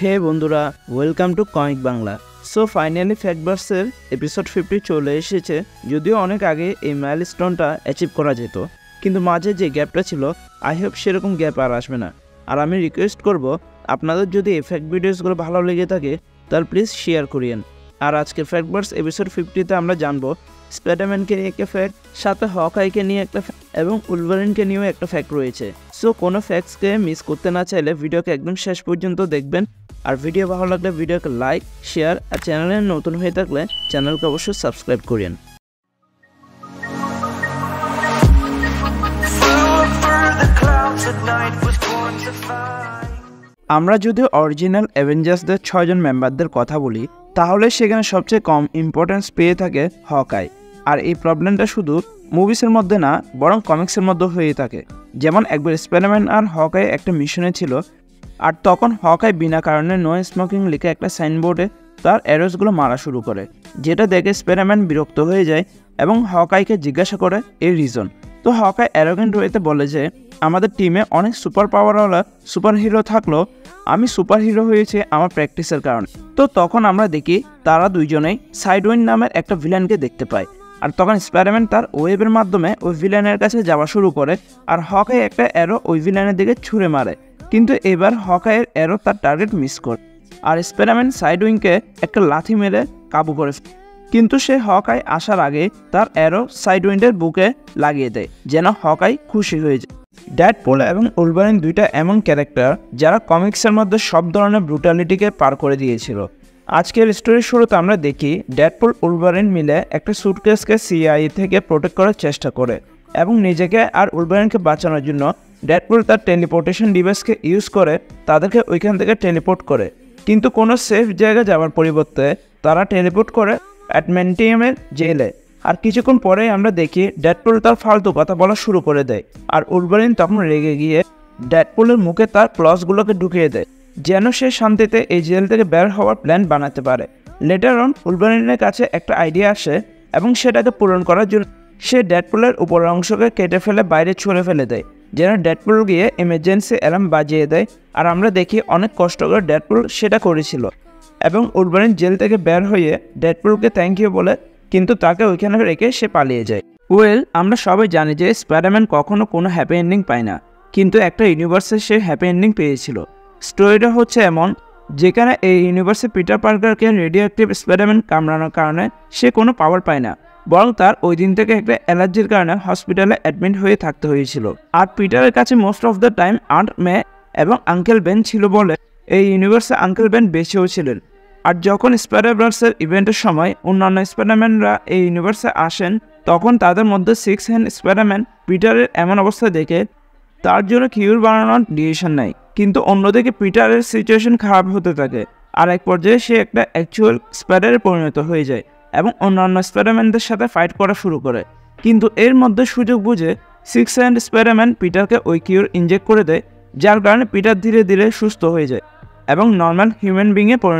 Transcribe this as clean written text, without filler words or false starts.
হে বন্ধুরা, welcome to comic Bangla. So finally ফ্যাক্টভার্সের episode 50 চলে এসেছে। যদিও অনেক আগে এই মাইলস্টোনটা অ্যাচিভ করা যেত, কিন্তু মাঝে যে গ্যাপটা ছিল, আই হোপ সেরকম গ্যাপ আর আসবে না। আর আমি রিকোয়েস্ট করব, আপনাদের যদি এই ফ্যাক্ট ভিডিওসগুলো ভালো লেগে থাকে তাহলে প্লিজ শেয়ার করিয়েন। আর আজকের ফ্যাক্টভার্স এপিসোড 50-তে আমরা জানবো স্পাইডারম্যানকে নিয়ে একটা ফ্যাক্ট, সাথে হকাইকে নিয়ে একটা ফ্যাক্ট এবং উলভারিনকে নিয়েও একটা ফ্যাক্ট রয়েছে। সো কোনো ফ্যাক্টসকে মিস করতে না চাইলে ভিডিওকে একদম শেষ পর্যন্ত দেখবেন। আর ভিডিও ভালো লাগলে ভিডিওকে লাইক, শেয়ার, আর চ্যানেলে নতুন হয়ে থাকলে চ্যানেলকে অবশ্যই সাবস্ক্রাইব করেন। আমরা যদি অরিজিনাল অ্যাভেঞ্জার্সদের 6 জন মেম্বারদের কথা বলি, তাহলে সেখানে সবচেয়ে কম ইম্পর্টেন্স পেয়ে থাকে হকাই। আর এই প্রবলেমটা শুধু মুভিসের মধ্যে না, বরং কমিক্সের মধ্যে হয়ে থাকে। যেমন একবার স্পাইডারম্যান আর হকাই একটা মিশনে ছিল, আর তখন হকাই বিনা কারণে নো স্মোকিং লিখে একটা সাইনবোর্ডে তার অ্যারোসগুলো মারা শুরু করে, যেটা দেখে স্পাইডারম্যান বিরক্ত হয়ে যায় এবং হকাইকে জিজ্ঞাসা করে এই রিজন। তো হকাই অ্যারোগেন্ট হয়েতে বলে যে আমাদের টিমে অনেক সুপার পাওয়ারওয়ালা সুপার হিরো থাকলেও আমি সুপার হিরো হয়েছি আমার প্র্যাকটিসের কারণে। তো তখন আমরা দেখি তারা দুইজনেই সাইডউইন নামের একটা ভিলেনকে দেখতে পায়। আর তখন স্পাইডারম্যান তার ওয়েবের মাধ্যমে ওই ভিলেনের কাছে যাওয়া শুরু করে, আর হকাই একটা অ্যারো ওই ভিলেনের দিকে ছুঁড়ে মারে, কিন্তু এবার হকাইয়ের অ্যারো তার টার্গেট মিস করে, আর স্পাইডারম্যান সাইডউইংকে একটা লাথি মেরে কাবু করে। কিন্তু সে হকাই আসার আগে তার অ্যারো সাইডউইন্ডের বুকে লাগিয়ে দেয়, যেন হকাই খুশি হয়ে যায়। ডেডপুল এবং উলভারিন দুইটা এমন ক্যারেক্টার যারা কমিক্সের মধ্যে সব ধরনের ব্রুটালিটিকে পার করে দিয়েছিল। আজকের স্টোরির শুরুতে আমরা দেখি ডেডপুল উলভারিন মিলে একটা সুটকেসকে সিআইএ থেকে প্রোটেক্ট করার চেষ্টা করে, এবং নিজেকে আর উলভারিনকে বাঁচানোর জন্য ডেডপুল তার টেলিপোর্টেশন ডিভাইসকে ইউজ করে তাদেরকে ওইখান থেকে টেলিপোর্ট করে। কিন্তু কোনো সেফ জায়গায় যাওয়ার পরিবর্তে তারা টেলিপোর্ট করে অ্যাডমেন্টিয়ামের জেলে। আর কিছুক্ষণ পরেই আমরা দেখি ডেডপুল তার ফালতু কথা বলা শুরু করে দেয়, আর উলভারিন তখন রেগে গিয়ে ডেডপুলের মুখে তার ক্লসগুলোকে ঢুকিয়ে দেয়, যেন সে শান্তিতে এই জেল থেকে বের হওয়ার প্ল্যান বানাতে পারে। লেটার অন উলভারিনের কাছে একটা আইডিয়া আসে, এবং সেটাকে পূরণ করার জন্য সে ডেডপুলের উপরের অংশকে কেটে ফেলে বাইরে ছুঁড়ে ফেলে দেয়, যেন ডেডপুল গিয়ে এমার্জেন্সি অ্যালার্ম বাজিয়ে দেয়। আর আমরা দেখি অনেক কষ্ট করে ডেডপুল সেটা করেছিল, এবং উলভারিন জেল থেকে বের হয়ে ডেডপুলকে থ্যাংক ইউ বলে, কিন্তু তাকে ওইখানে রেখে সে পালিয়ে যায়। আমরা সবাই জানি যে স্পাইডারম্যান কখনো কোনো হ্যাপি এন্ডিং পায় না, কিন্তু একটা ইউনিভার্সে সে হ্যাপি এন্ডিং পেয়েছিল। স্টোরিটা হচ্ছে এমন, যেখানে এই ইউনিভার্সে পিটার পার্কারকে রেডিও অ্যাক্টিভ স্পাইডারম্যান কামড়ানোর কারণে সে কোনো পাওয়ার পায় না, বরং তার ওই দিন থেকে একটা অ্যালার্জির কারণে হসপিটালে অ্যাডমিট হয়ে থাকতে হয়েছিল। আর পিটারের কাছে most of the time aunt May এবং আঙ্কেল বেন ছিল বলে এই ইউনিভার্সে আঙ্কেল বেন বেঁচেও ছিলেন। আর যখন স্পাইডারভার্সের ইভেন্টের সময় অন্যান্য স্পাইডারম্যানরা এই ইউনিভার্সে আসেন, তখন তাদের মধ্যে 6 হ্যান্ড স্পাইডারম্যান পিটারের এমন অবস্থা দেখে তার জন্য কিউর বানানোর ডিসিশন নেয়। কিন্তু অন্যদিকে পিটারের সিচুয়েশন খারাপ হতে থাকে, আর এক পর্যায়ে সে একটা অ্যাকচুয়াল স্পাইডারে পরিণত হয়ে যায় এবং অন্যান্য স্পাইডারম্যানদের সাথে ফাইট করা শুরু করে। কিন্তু এর মধ্যে সুযোগ বুঝে 6 হ্যান্ড স্পাইডারম্যান পিটারকে ওই কিউর ইনজেক্ট করে দেয়, যার কারণে পিটার ধীরে ধীরে সুস্থ হয়ে যায় এবং নর্মাল হিউম্যান বিংয়ে পরিণত।